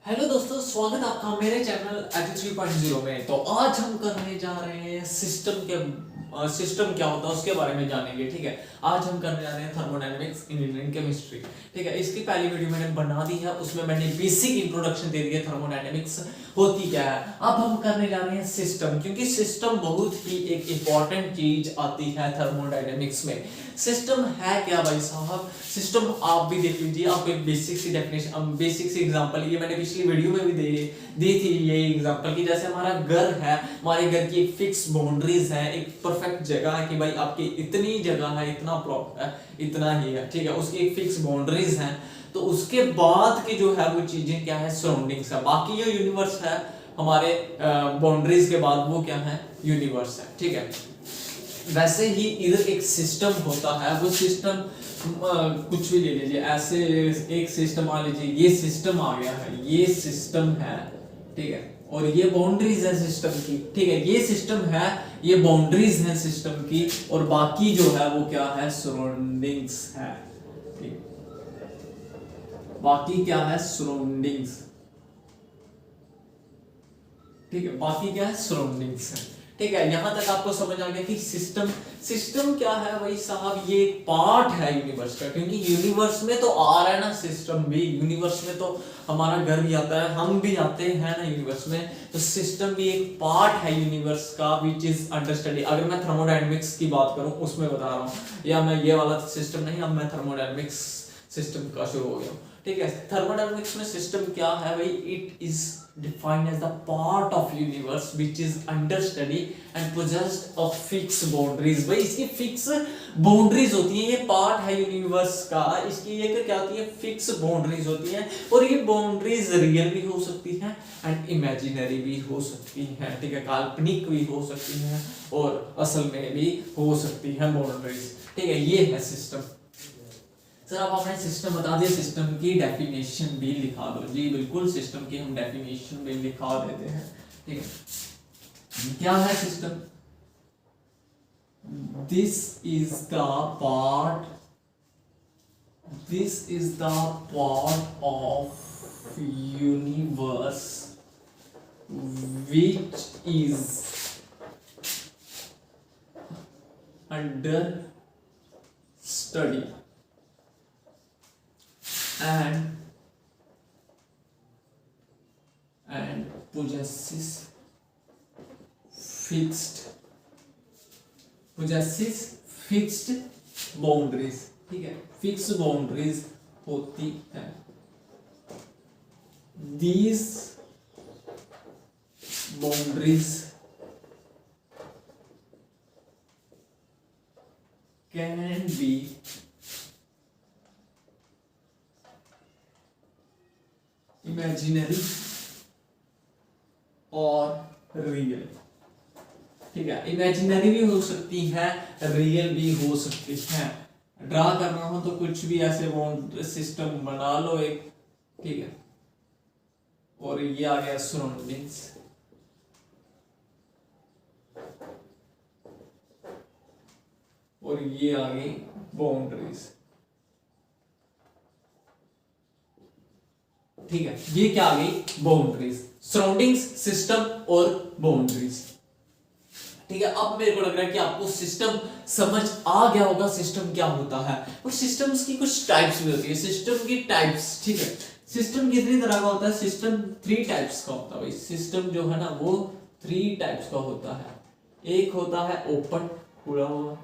Hello दोस्तों, स्वागत है आपका मेरे चैनल एच 3.0 में। तो आज हम करने जा रहे हैं सिस्टम क्या होता है उसके बारे में जानेंगे। ठीक है, आज हम करने जा रहे हैं थर्मोडायनेमिक्स इंजीनियरिंग केमिस्ट्री। ठीक है, इसकी पहली वीडियो मैंने बना दी है, उसमें मैंने बेसिक इंट्रोडक्शन दे दिया थर्मोडायनेमिक्स होती क्या है। अब हम करने जा रहे हैं सिस्टम, क्योंकि सिस्टम बहुत ही एक इंपॉर्टेंट चीज आती है थर्मोडायनेमिक्स में। सिस्टम है क्या भाई साहब? सिस्टम आप भी देख लीजिए, आपको एक बेसिक सी डेफिनेशन, बेसिक सी एग्जांपल, ये मैंने पिछली वीडियो में भी दी थी ये एग्जांपल की। जैसे हमारा घर है, हमारे घर की एक फिक्स बाउंड्रीज है, एक परफेक्ट जगह है कि भाई आपकी इतनी जगह है, इतना प्लॉट है, इतना ही है। ठीक है, उसकी एक फिक्स बाउंड्रीज है। तो उसके बाद की जो है वो चीजें क्या है, सराउंडिंग्स है। बाकी जो यूनिवर्स है हमारे बाउंड्रीज के बाद, वो क्या है, यूनिवर्स है। ठीक है, वैसे ही इधर एक सिस्टम होता है। वो सिस्टम कुछ भी ले लीजिए, ऐसे एक सिस्टम मान लीजिए, ये सिस्टम आ गया है, ये सिस्टम है। ठीक है, और ये बाउंड्रीज है सिस्टम की। ठीक है, ये सिस्टम है, ये बाउंड्रीज है सिस्टम की, और बाकी जो है वो क्या है, सराउंडिंग्स है। ठीक, बाकी क्या है, सराउंडिंग्स। ठीक है, बाकी क्या है, सराउंडिंग्स है। ठीक है, यहां तक आपको समझ आ गया कि सिस्टम क्या है भाई साहब, ये एक पार्ट है यूनिवर्स का। क्योंकि यूनिवर्स में तो आ रहा है ना सिस्टम भी, यूनिवर्स में तो हमारा घर भी आता है, हम भी आते हैं ना यूनिवर्स में। तो सिस्टम भी एक पार्ट है यूनिवर्स का, विच इज अंडर स्टडी। अगर मैं थर्मोडायनेमिक्स की बात करूं उसमें बता रहा हूं, या मैं ये वाला सिस्टम नहीं, अब मैं थर्मोडायनेमिक्स सिस्टम का शुरू हो गया। ठीक है, थर्मोडायनेमिक्स में सिस्टम क्या है भाई, it is defined as the part of universe which is under study and possessed of fixed boundaries। भाई इसकी फिक्स बाउंड्रीज होती हैं, ये पार्ट है यूनिवर्स का, इसकी ये क्या होती है, फिक्स बाउंड्रीज होती हैं। और ये बाउंड्रीज रियल भी हो सकती हैं एंड इमेजिनरी भी हो सकती हैं। ठीक है, काल्पनिक भी हो सकती हैं और असल में भी हो सकती हैं बाउंड्रीज। ठीक है, ये है सिस्टम। सर अब आपने सिस्टम बता दिया, सिस्टम की डेफिनेशन भी लिखा दो। जी बिल्कुल, सिस्टम की हम डेफिनेशन भी लिखा देते हैं। ठीक है, क्या है system? This is the part of universe which is under study and possesses fixed boundaries। ठीक है, फिक्स बाउंड्रीज होती है। these boundaries can be imaginary और रियल। ठीक है, इमेजिनरी भी हो सकती है, रियल भी हो सकती है। ड्रा करना हो तो कुछ भी ऐसे सिस्टम बना लो एक। ठीक है, और ये आ गया सराउंडिंग्स, और ये आ गई बाउंड्रीज। ठीक है, ये क्या आ गई, बाउंड्रीज, सराउंडिंग्स, सिस्टम और बाउंड्रीज। ठीक है, अब मेरे को लग रहा है कि आपको सिस्टम समझ आ गया होगा, सिस्टम क्या होता है। और सिस्टम्स की कुछ टाइप्स भी होती है, सिस्टम की टाइप्स। ठीक है, सिस्टम कितनी तरह का होता है? सिस्टम 3 टाइप्स का होता है भाई। सिस्टम जो है ना वो 3 टाइप्स का होता है। एक होता है ओपन, खुला हुआ।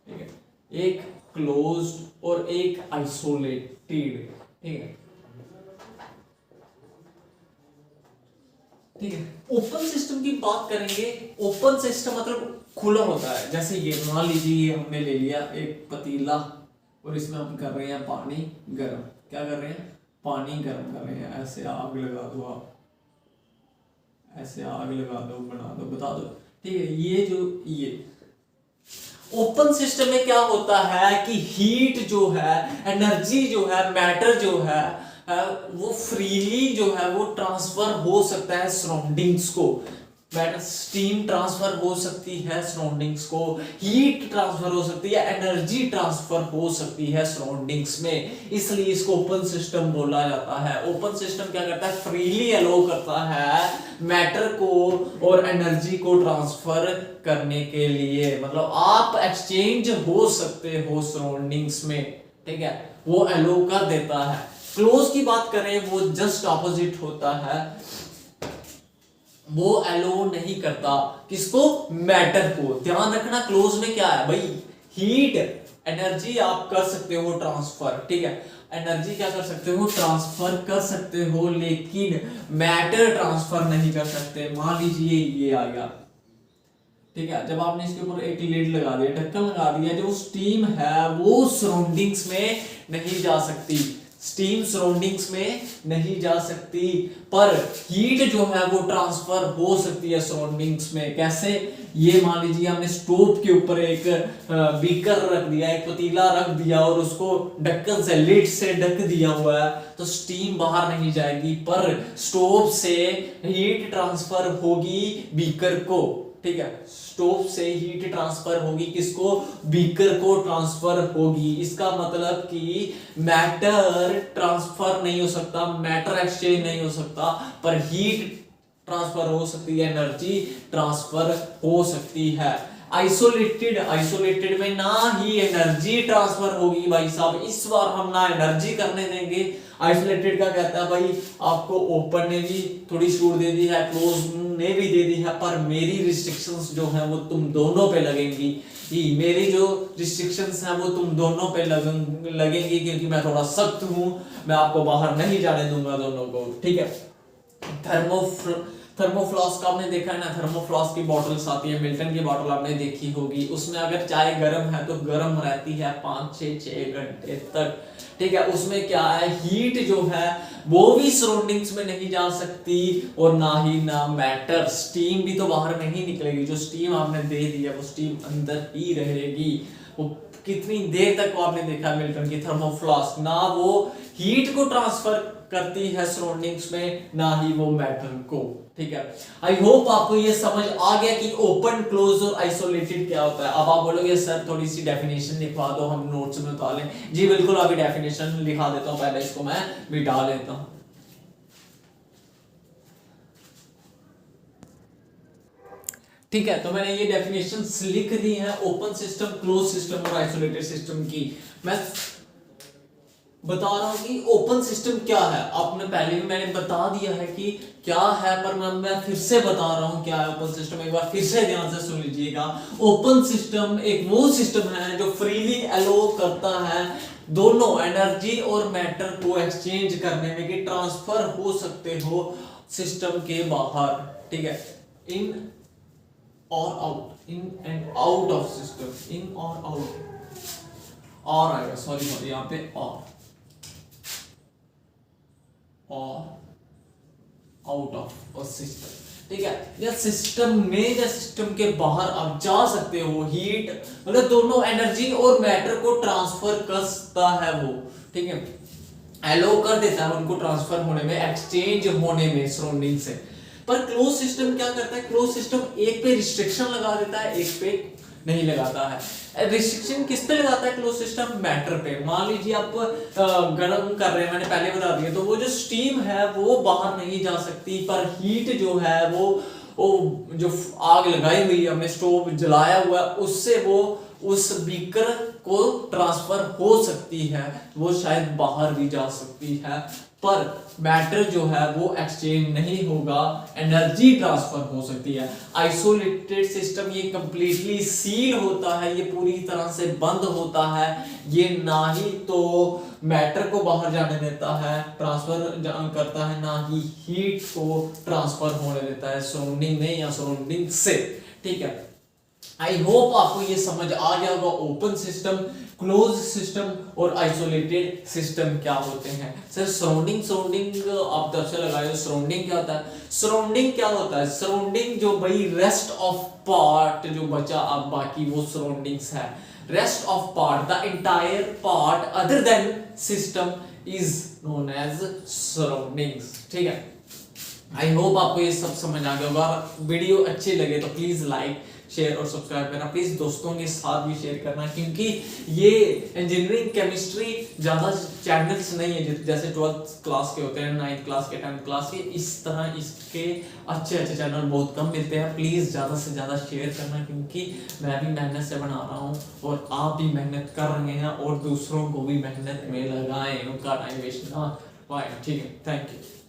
ठीक है, एक क्लोज्ड और एक आइसोलेटेड। ठीक है, ठीक है, ओपन सिस्टम की बात करेंगे। ओपन सिस्टम मतलब खुला होता है। जैसे ये मान लीजिए, हमने ले लिया एक पतीला और इसमें हम कर रहे हैं पानी गर्म। क्या कर रहे हैं? पानी गर्म कर रहे हैं। ऐसे आग लगा दो, आप ऐसे आग लगा दो, बना दो, बता दो। ठीक है, ये ओपन सिस्टम में क्या होता है कि हीट जो है, एनर्जी जो है, मैटर जो है, वो फ्रीली जो है वो ट्रांसफर हो सकता है सराउंडिंग्स को। मैटर स्टीम ट्रांसफर हो सकती है सराउंडिंग्स को, हीट ट्रांसफर हो सकती है, एनर्जी ट्रांसफर हो सकती है सराउंडिंग्स में, इसलिए इसको ओपन सिस्टम बोला जाता है। ओपन सिस्टम क्या करता है, फ्रीली अलाउ करता है मैटर को और एनर्जी को ट्रांसफर करने के लिए, मतलब आप एक्सचेंज हो सकते हो सराउंडिंग्स में, ठीक है, वो अलाउ कर देता है। क्लोज की बात करें वो जस्ट ऑपोजिट होता है, वो अलो नहीं करता, किसको, मैटर को। ध्यान रखना क्लोज में क्या है भाई, हीट एनर्जी आप कर सकते हो ट्रांसफर, ठीक है, एनर्जी क्या कर सकते हो, ट्रांसफर कर सकते हो, लेकिन मैटर ट्रांसफर नहीं कर सकते। मान लीजिए ये आ गया, ठीक है, जब आपने इसके ऊपर एक लिड लगा दिया, ढक्कन लगा दिया, जो स्टीम है वो सराउंडिंग्स में नहीं जा सकती, स्टीम सराउंडिंग्स में नहीं जा सकती, पर हीट जो है वो ट्रांसफर हो सकती है सराउंडिंग्स में। कैसे, ये मान लीजिए हमने स्टोव के ऊपर एक बीकर रख दिया, एक पतीला रख दिया और उसको ढक्कन से, लिड से ढक दिया हुआ है, तो स्टीम बाहर नहीं जाएगी, पर स्टोव से हीट ट्रांसफर होगी बीकर को, ठीक है, स्टोव से हीट ट्रांसफर होगी, किसको, बीकर को ट्रांसफर होगी। इसका मतलब कि मैटर ट्रांसफर नहीं हो सकता, मैटर एक्सचेंज नहीं हो सकता, पर हीट ट्रांसफर हो सकती है, एनर्जी ट्रांसफर हो सकती है। आइसोलेटेड में ना ही एनर्जी ट्रांसफर होगी भाई साहब, इस बार हम ना एनर्जी करने देंगे। आइसोलेटेड का कहता है भाई आपको ओपन ने भी थोड़ी छूट दे दी है, क्लोज ने भी दे दी है, पर मेरी रिस्ट्रिक्शंस जो है वो तुम दोनों पे लगेंगी, मेरी जो रिस्ट्रिक्शंस हैं वो तुम दोनों पे लगेंगी, क्योंकि मैं थोड़ा सख्त हूं, मैं आपको बाहर नहीं जाने दूंगा दोनों को, ठीक है। थर्मोफ्लास्क आपने देखा है ना, थर्मोफ्लास्क की बॉटल्स आती है, मिल्टन की बॉटल आपने देखी होगी, उसमें अगर चाय गर्म है तो गर्म रहती है 5-6 घंटे तक, ठीक है। उसमें क्या है, हीट जो है वो भी सराउंडिंग्स में नहीं जा सकती, और ना ही ना मैटर, स्टीम भी तो बाहर नहीं निकलेगी, जो स्टीम आपने दे दी है वो स्टीम अंदर ही रहेगी। वो कितनी देर तक वो आपने देखा मिल्टन की थर्मोफ्लास्क, ना वो हीट को ट्रांसफर करती है सराउंडिंग्स में, ना ही वो मैटर को, ठीक है। आई होप आपको ये समझ आ गया कि ओपन, क्लोज और आइसोलेटेड क्या होता है। अब आप बोलोगे सर थोड़ी सी डेफिनेशन लिखवा दो, हम नोट्स में उतार लें। जी बिल्कुल, अभी डेफिनेशन लिखा देता हूं, पहले इसको मैं मिटा लेता हूं। ठीक है, तो मैंने ये डेफिनेशंस लिख दी है ओपन सिस्टम, क्लोज सिस्टम और आइसोलेटेड सिस्टम की। मैं बता रहा हूं कि ओपन सिस्टम क्या है, आपने पहले भी मैंने बता दिया है कि क्या है, पर मैं फिर से बता रहा हूं क्या है ओपन सिस्टम, एक बार फिर से ध्यान से सुन लीजिएगा। ओपन सिस्टम एक वो सिस्टम है जो फ्रीली अलाउ करता है दोनों एनर्जी और मैटर को एक्सचेंज करने में, कि ट्रांसफर हो सकते हो सिस्टम के बाहर, ठीक है, इन और out, in and out of system, in और आउट, और आएगा, सॉरी यहाँ पे और आउट ऑफ सिस्टम, ठीक है। या सिस्टम में या सिस्टम के बाहर आप जा सकते हो, हीट मतलब दोनों एनर्जी और मैटर को ट्रांसफर करता है वो, ठीक है, अलाउ कर देता है उनको ट्रांसफर होने में, एक्सचेंज होने में सराउंडिंग से। पर क्लोज सिस्टम क्या करता है, क्लोज सिस्टम एक पे रिस्ट्रिक्शन लगा देता है, एक पे नहीं लगाता है। रिस्ट्रिक्शन किस पे लगाता है क्लोज सिस्टम, मैटर पे। मान लीजिए आप गर्म कर रहे हैं, मैंने पहले बता दिया, तो वो जो स्टीम है वो बाहर नहीं जा सकती, पर हीट जो है वो जो आग लगाई हुई है, हमने स्टोव जलाया हुआ है, उससे वो उस बीकर को ट्रांसफर हो सकती है, वो शायद बाहर भी जा सकती है, पर मैटर जो है वो एक्सचेंज नहीं होगा, एनर्जी ट्रांसफर हो सकती है। आइसोलेटेड सिस्टम ये कंप्लीटली सील होता है, ये पूरी तरह से बंद होता है, ये ना ही तो मैटर को बाहर जाने देता है, ट्रांसफर करता है, ना ही हीट को ट्रांसफर होने देता है सराउंडिंग में या सराउंडिंग से, ठीक है। आई होप आपको ये समझ आ गया होगा ओपन सिस्टम, क्लोज सिस्टम और आइसोलेटेड सिस्टम क्या होते हैं। सर सराउंडिंग आप तरफ से लगाए, सराउंडिंग क्या होता है, सराउंडिंग क्या होता है, सराउंडिंग जो भाई रेस्ट ऑफ पार्ट जो बचा अब बाकी वो सराउंडिंग्स है, rest of part, the entire part other than system is known as surroundings, ठीक है। आई होप आपको ये सब समझ आ गया होगा। वीडियो अच्छी लगे तो प्लीज लाइक शेयर और सब्सक्राइब करना, प्लीज दोस्तों के साथ भी शेयर करना, क्योंकि ये इंजीनियरिंग केमिस्ट्री ज़्यादा चैनल्स नहीं है जैसे 12th क्लास के होते हैं, 9th क्लास के, 10th क्लास के, इस तरह इसके अच्छे अच्छे चैनल बहुत कम मिलते हैं। प्लीज़ ज़्यादा से ज़्यादा शेयर करना, क्योंकि मैं भी मेहनत से बना रहा हूँ और आप भी मेहनत कर रहे हैं, और दूसरों को भी मेहनत में लगाएं, उनका टाइम वेस्ट ना। ठीक है, थैंक यू।